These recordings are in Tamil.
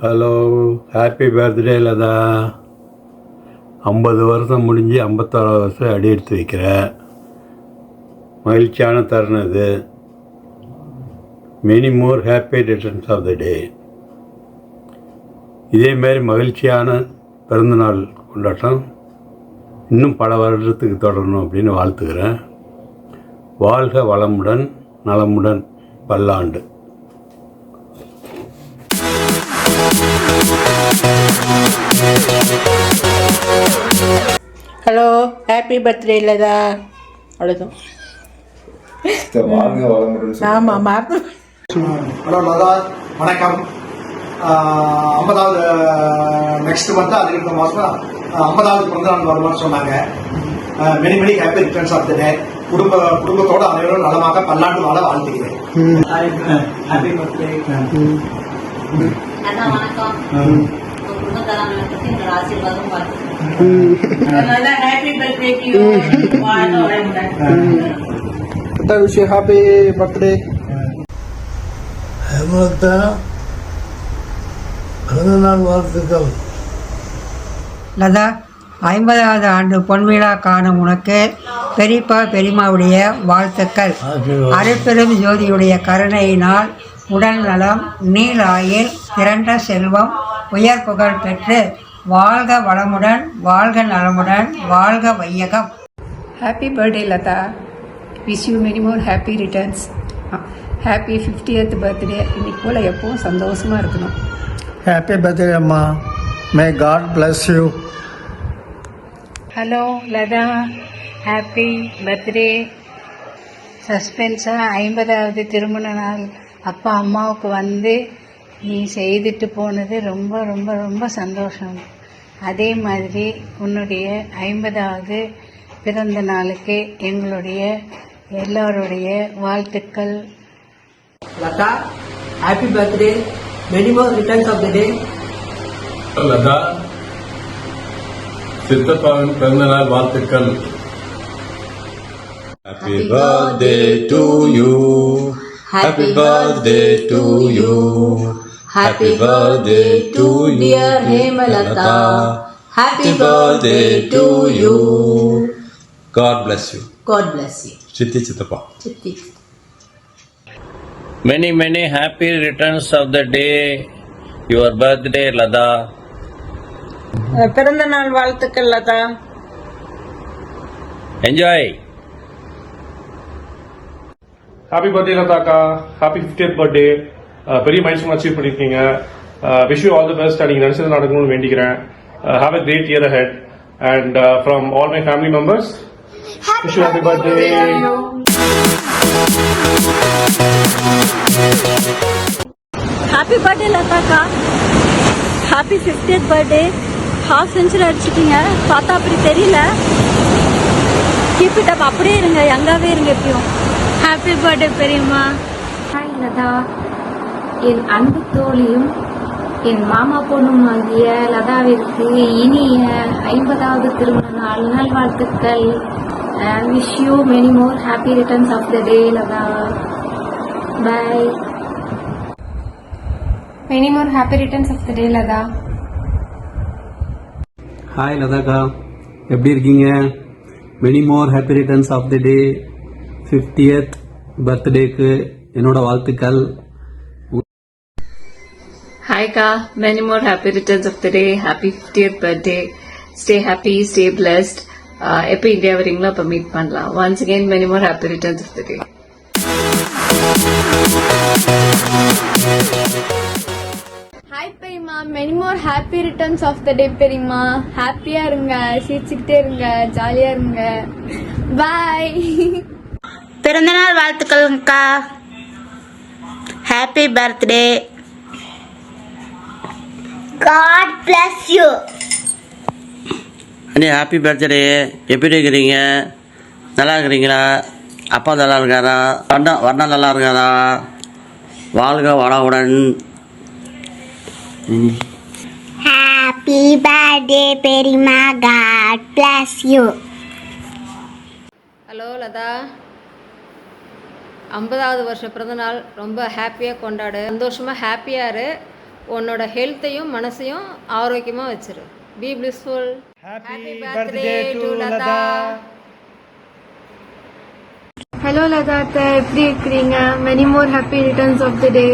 Hello, happy birthday Latha. 50 வருஷம் முடிஞ்சு 56 வருஷம் அடி எடுத்து வைக்கிற மகிழ்ச்சியான தருணம் இது. Many more happy returns of the day. இதேமாரி மகிழ்ச்சியான பிறந்தநாள் கொண்டாட்டம் இன்னும் பல வருடத்துக்கு தொடரணும் அப்படின்னு வாழ்த்துக்கிறேன். வாழ்க வளமுடன், நலமுடன், பல்லாண்டு. Hello, happy birthday Latha. அவ்வளோதான். ஆமாம், மறந்து. ஹலோ லதா, வணக்கம். 50வது நெக்ஸ்ட் மந்த் அதுக்கு அடுத்த மாதம் 50வது பிறந்தநாள் வருமானு சொன்னாங்க. Many many happy returns of the day. குடும்பத்தோட அனைவரும் நலமாக பல்லாண்டு வாழ வாழ்த்துக்கிறேன். Happy birthday. வணக்கம். Happy birthday. ஹேமலதா, பிறந்தநாள் வாழ்த்துக்கள். லதா, 50வது ஆண்டு பொன்விழா காணும் உனக்கு பெரியப்பா பெரியம்மாவுடைய வாழ்த்துக்கள். அருட்பெரும் ஜோதியுடைய கருணையினால் உடல் நலம், நீள் ஆயுள், திரண்ட செல்வம், உயர் புகழ் பெற்று வாழ்க வளமுடன், வாழ்க நலமுடன், வாழ்க வையகம். Happy birthday Latha. Wish you many more happy returns. Happy 50th birthday. இன்னைக்கு போல் எப்பவும் சந்தோஷமாக இருக்கணும். ஹாப்பி பர்த்டே அம்மா. May God bless you. Hello Latha, happy birthday. சஸ்பென்ஸாக 50வது திருமண நாள் அப்பா அம்மாவுக்கு வந்து நீ செய்துட்டு போனது ரொம்ப ரொம்ப ரொம்ப சந்தோஷம். அதே மாதிரி உன்னுடைய 50வது பிறந்த நாளுக்கு எங்களுடைய எல்லோருடைய வாழ்த்துக்கள். Latha, happy birthday. Many more returns of the day. Latha, சித்தப்பாவின் பிறந்தநாள் வாழ்த்துக்கள். Happy birthday to you. Happy birthday to you. Happy birthday to you, dear Hemalata. Happy birthday to you. God bless you. God bless you. Chitti Chittappa. Chitti. Many happy returns of the day. Your birthday, Lada. பிறந்த நாள் வாழ்த்துக்கள் லதா. Enjoy. ஹாப்பி பர்த்டே லதாக்கா. Happy 50th birthday. பெரிய மைல்ஸ்டோன் அச்சீவ் பண்ணியிருக்கீங்க. Wish you all the best. நீங்கள் நினச்சது நடக்கணும்னு வேண்டிக்கிறேன். Have a great year ahead. And from all my family members, wish you happy birthday. Happy birthday லதாக்கா. Happy 50th birthday. Half century அடிச்சிட்டீங்க. பார்த்தா அப்படி தெரியல. Keep it up. அப்படியே இருங்க, யங்காவே இருங்க எப்பயும். ஹாப்பி பர்த்டே பெரியம்மா. ஹாய் லதா. என் அன்பு தோழியும் என் மாமா பொண்ணும் ஆகிய லதாவிற்கு இனிய 50வது திருமண நாள் நல்வாழ்த்துக்கள். Wish you many more happy returns of the day Latha. Bye. Many more happy returns of the day Latha. Hi லதாக்கா, எப்படி இருக்கீங்க? Many more happy returns of the day. 50th பர்த்டேக்கு என்னோட வாழ்த்துக்கள். ஹாய்க்கா, many more happy returns of the day. Happy 50th birthday. Stay happy, stay blessed. எப்போ இந்தியா வரீங்களோ அப்போ மீட் பண்ணலாம். Once again many more happy returns of the day. Hi பெரியம்மா, many more happy returns of the day பெரியம்மா. ஹாப்பியா இருங்க, சிரிச்சுக்கிட்டே இருங்க, ஜாலியா இருங்க. பாய். பிறந்தநாள் வாழ்த்துக்கள் அக்கா. Happy birthday. God bless you. அண்ணே, ஹாப்பி பர்த்டே. எப்படி இருக்கிறீங்க? நல்லா இருக்கிறீங்களா? அப்பா நல்லா இருக்காரா? வர்ணா நல்லா இருக்காரா? வாழ்க வளமுடன். ஹாப்பி பர்த்டே பெரியம்மா. God bless you. Hello Latha, 50வது வருஷம் பிறந்தநாள் ரொம்ப ஹாப்பியாக கொண்டாடு. சந்தோஷமாக ஹாப்பியாக இரு. உன்னோட ஹெல்த்தையும் மனசையும் ஆரோக்கியமாக வச்சிரு. Be blissful. Happy birthday to Latha. Hello Latha அத்தை, எப்படி இருக்கிறீங்க? Many more happy returns of the day.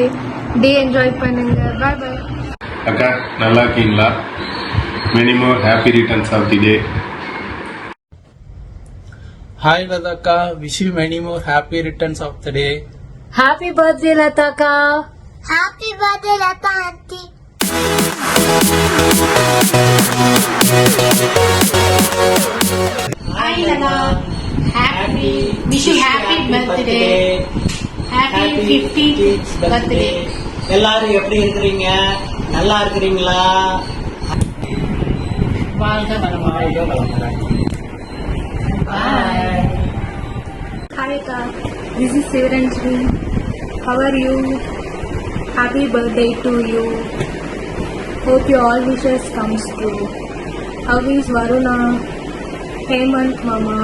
Day enjoy பண்ணுங்க. Bye bye. அக்கா நல்லா இருக்கீங்களா? Many more happy returns of the day. Hi Ladaka, wish you many more happy returns of the day. Happy birthday லதாக்கா. Happy birthday, Lata auntie. Hi Lada. Wish you happy birthday. Happy 50th birthday. எல்லாரும் எப்படி இருக்கிறீங்க? நல்லா இருக்கிறீங்களா? வாழ்க வளமுடன். Bye. Hi Akka, this is Sivaranjani. How are you? Happy birthday to you. Hope your all wishes comes true. How is Varuna? Hemant Mama.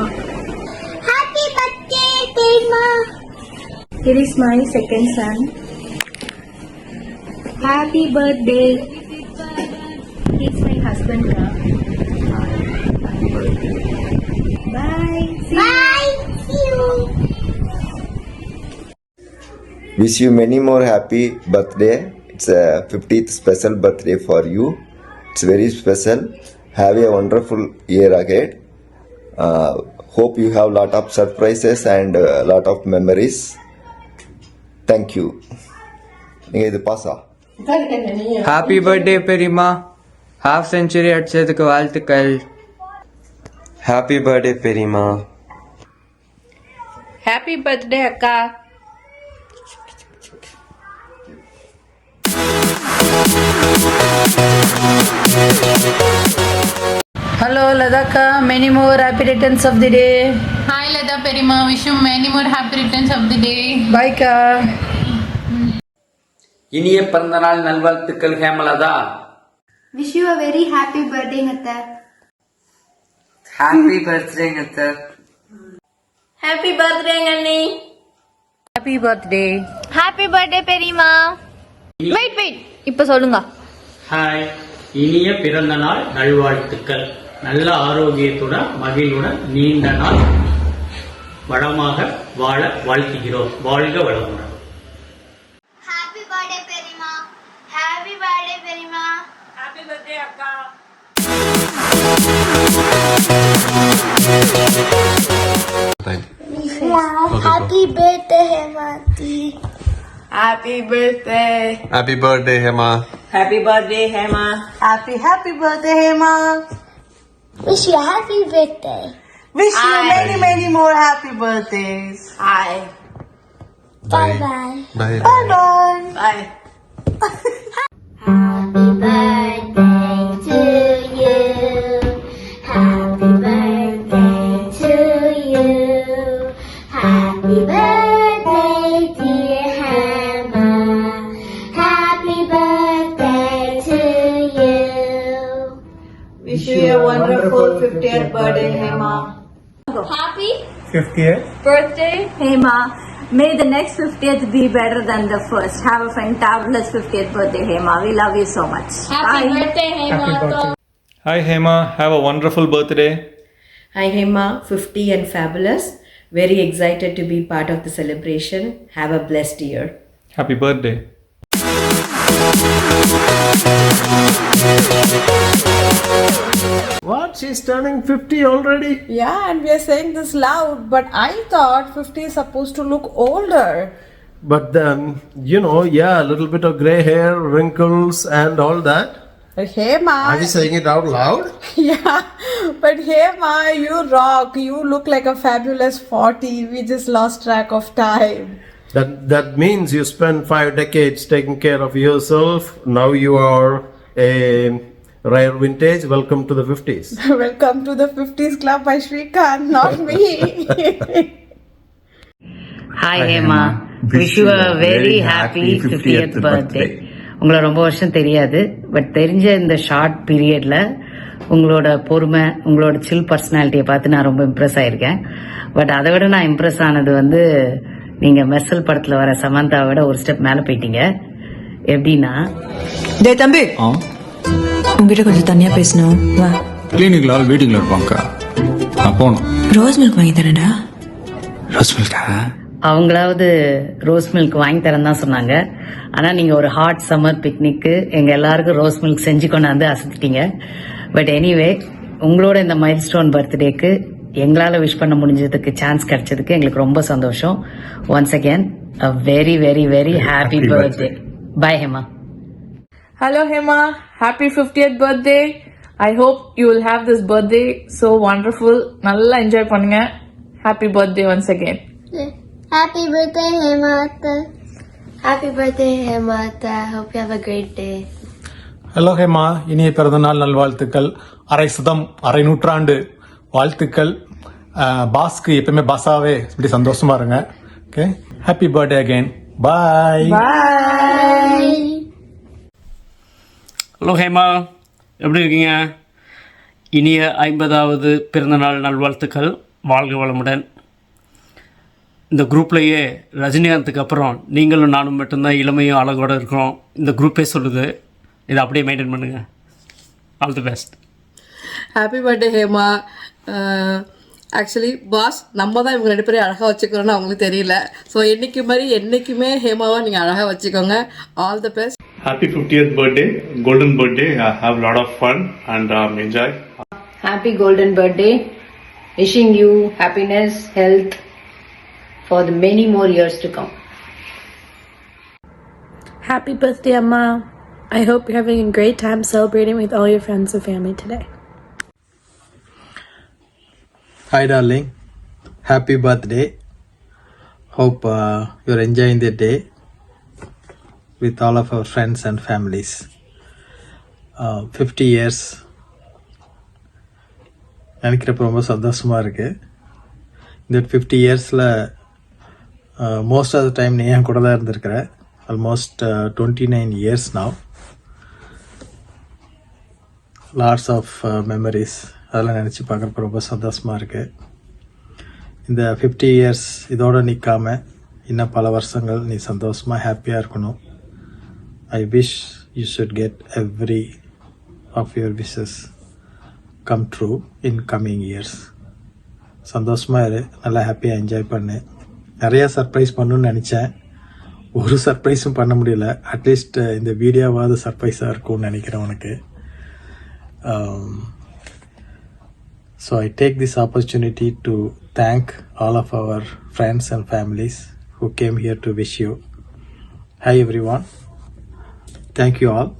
Happy birthday, Prima. Here is my second son. Happy birthday. He's my husband. Happy birthday. Bye. See you. Bye. See you. Wish you many more happy birthday. It's a 50th special birthday for you. It's very special. Have a wonderful year ahead. Hope you have lot of surprises and lot of memories. Thank you. நீங்க இது பாஸா? ஹாப்பி பர்த்டே பெரியம்மா. ஹாஃப் செஞ்சுரி அடிச்சதுக்கு வாழ்த்துக்கள். ஹாப்பி பர்த்டே பெரியம்மா. Happy birthday அக்கா. Hello Ladaka, many more happy returns of the day. Hi Lada Perima, wish you many more happy returns of the day. Bye Ka. இனிய பிறந்தநாள் நல்வாழ்த்துக்கள் Hemalatha. Wish you a very happy birthday, Atta. Happy birthday அத்தை. Happy birthday, Anni. Happy birthday. Happy birthday, Perima. Wait. இப்போ சொல்லுங்க. ஹாய், இனிய பிறந்த நாள் நல்வாழ்த்துக்கள். நல்ல ஆரோக்கியத்துடன் மகிழ்வுடன் நீண்ட நாள் வளமாக வாழ வாழ்த்துகிறோம். வாழ்க வளமுடன். Happy birthday, Prima. Happy birthday, Prima. Happy birthday, Akka. Happy birthday, Hemanti. Happy birthday. Happy birthday, Hema. Happy birthday, Hema. Happy birthday, Hema. Wish you a happy birthday. Wish you many more happy birthdays. Bye. Bye-bye. Bye. Bye. Bye. Happy birthday to you. Happy birthday to you. Happy birthday, dear Hema. Happy birthday to you. Wish you a wonderful 50th birthday, Hema. Happy 50th. birthday, Hema. May the next 50th be better than the first. Have a fantabulous 50th birthday, Hema. We love you so much. Happy birthday, Hema. Hi Hema, have a wonderful birthday. Hi Hema, 50 and fabulous. Very excited to be part of the celebration. Have a blessed year. Happy birthday. What? She's turning 50 already? Yeah, and we are saying this loud, but I thought 50 is supposed to look older. But then, a little bit of gray hair, wrinkles, and all that. But Hema. Are you saying it out loud? Yeah, but Hema, you rock. You look like a fabulous 40. We just lost track of time. That means you spent 5 decades taking care of yourself. Now you are a rare vintage. Welcome to the 50s. Welcome to the 50s club by Shrikant, not me. Hi Hema, wish you a very happy 50th birthday. உங்களை ரொம்ப வருஷம் தெரியாது, பட் தெரிஞ்ச இந்த ஷார்ட் பீரியட்ல உங்களோட பொறுமை, உங்களோட சில் பர்சனாலிட்டியை பார்த்து நான் ரொம்ப இம்ப்ரெஸ் ஆயிருக்கேன். பட் அதை விட நான் இம்ப்ரெஸ் ஆனது நீங்க மெர்சல் படத்துல வர சமந்தாவை விட ஒரு ஸ்டெப் மேல போயிட்டீங்க. எப்படின்னா டே தம்பி உங்ககிட்ட கொஞ்சம் தனியா பேசணும் வா. கிளினிக்ல ஆள் வெயிட்டிங்ல இருப்பாங்கக்கா. நான் போகணும். ரோஸ் மில்க் வாங்கி தரேன்டா. ரோஸ் மில்கா? அவங்களாவது ரோஸ் மில்க் வாங்கி தரேன்னு தான் சொன்னாங்க. ஆனா நீங்க ஒரு ஹாட் சம்மர் பிக்னிக்கு எங்க எல்லாருக்கும் ரோஸ் மில்க் செஞ்சு கொண்டாந்து அசத்திட்டீங்க. பட் எனிவே உங்களோட இந்த மைல்ஸ்டோன் பர்த்டேக்கு எங்களால விஷ் பண்ண முடிஞ்சதுக்கு சான்ஸ் கிடைச்சதுக்கு எங்களுக்கு ரொம்ப சந்தோஷம். Once again a very very very happy birthday. Bye Hema. Hello Hema, happy 50th birthday. I hope you will have this birthday so wonderful. நல்லா என்ஜாய் பண்ணுங்க. Happy birthday once again. Happy birthday, Hemata. Happy birthday, Hemata. Hope you have a great day. Hello Hema, இனிய பிறந்தநாள் நல்வாழ்த்துக்கள். அரை சுதம் அரை நூற்றாண்டு வாழ்த்துக்கள். பாஸ்க்கு எப்பவுமே பாஸாவே இப்படி சந்தோஷமா இருங்க. Okay, happy birthday again. Bye. Hello Hema, எப்படி இருக்கீங்க? இனிய 50வது பிறந்தநாள் நல்வாழ்த்துக்கள். வாழ்க வளமுடன். இந்த குரூப்லேயே ரஜினிகாந்துக்கு அப்புறம் நீங்களும் நானும் மட்டும்தான் இளமையும் அழகோடு இருக்கிறோம். இந்த குரூப்பே சொல்லுது. இதை அப்படியே மெயின்டைன் பண்ணுங்கள். All the best. Happy birthday Hema. Actually boss நம்ம தான் இவங்க 2 பேரும் அழகாக வச்சுக்கிறோன்னு அவங்களுக்கு தெரியல. ஸோ என்னைக்கு மாதிரி என்றைக்குமே ஹேமாவை நீங்கள் அழகாக வச்சுக்கோங்க. All the best. Happy 50th birthday, golden birthday. Have a lot of fun and enjoy. Happy golden birthday. Wishing you happiness, health for the many more years to come. Happy birthday, Amma. I hope you're having a great time celebrating with all your friends and family today. Hi darling, happy birthday. Hope you're enjoying the day with all of our friends and families. 50 years நினைக்கிறப்ப ரொம்ப சந்தோஷமாக இருக்குது. இந்த 50 இயர்ஸில் மோஸ்ட் ஆஃப் த டைம் நீ என் கூட தான் இருந்திருக்கிற. Almost 29 years now. Lots of memories அதெல்லாம் நினச்சி பார்க்குறப்ப ரொம்ப சந்தோஷமாக இருக்குது. இந்த 50 years இதோடு நிற்காம இன்னும் பல வருஷங்கள் நீ சந்தோஷமாக ஹாப்பியாக இருக்கணும். I wish you should get every of your wishes come true in coming years. சந்தோஷமாக இரு, நல்லா ஹாப்பியாக என்ஜாய் பண்ணு. நிறையா சர்ப்ரைஸ் பண்ணணுன்னு நினச்சேன், ஒரு சர்ப்ரைஸும் பண்ண முடியல. அட்லீஸ்ட் இந்த வீடியோவாவது சர்ப்ரைஸாக இருக்கும்னு நினைக்கிறேன் உனக்கு. So I take this opportunity to thank all of our friends and families who came here to wish you. Hi everyone. Thank you all.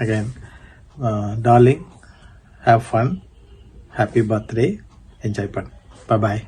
Again, darling, have fun. Happy birthday. Enjoy fun. Bye-bye.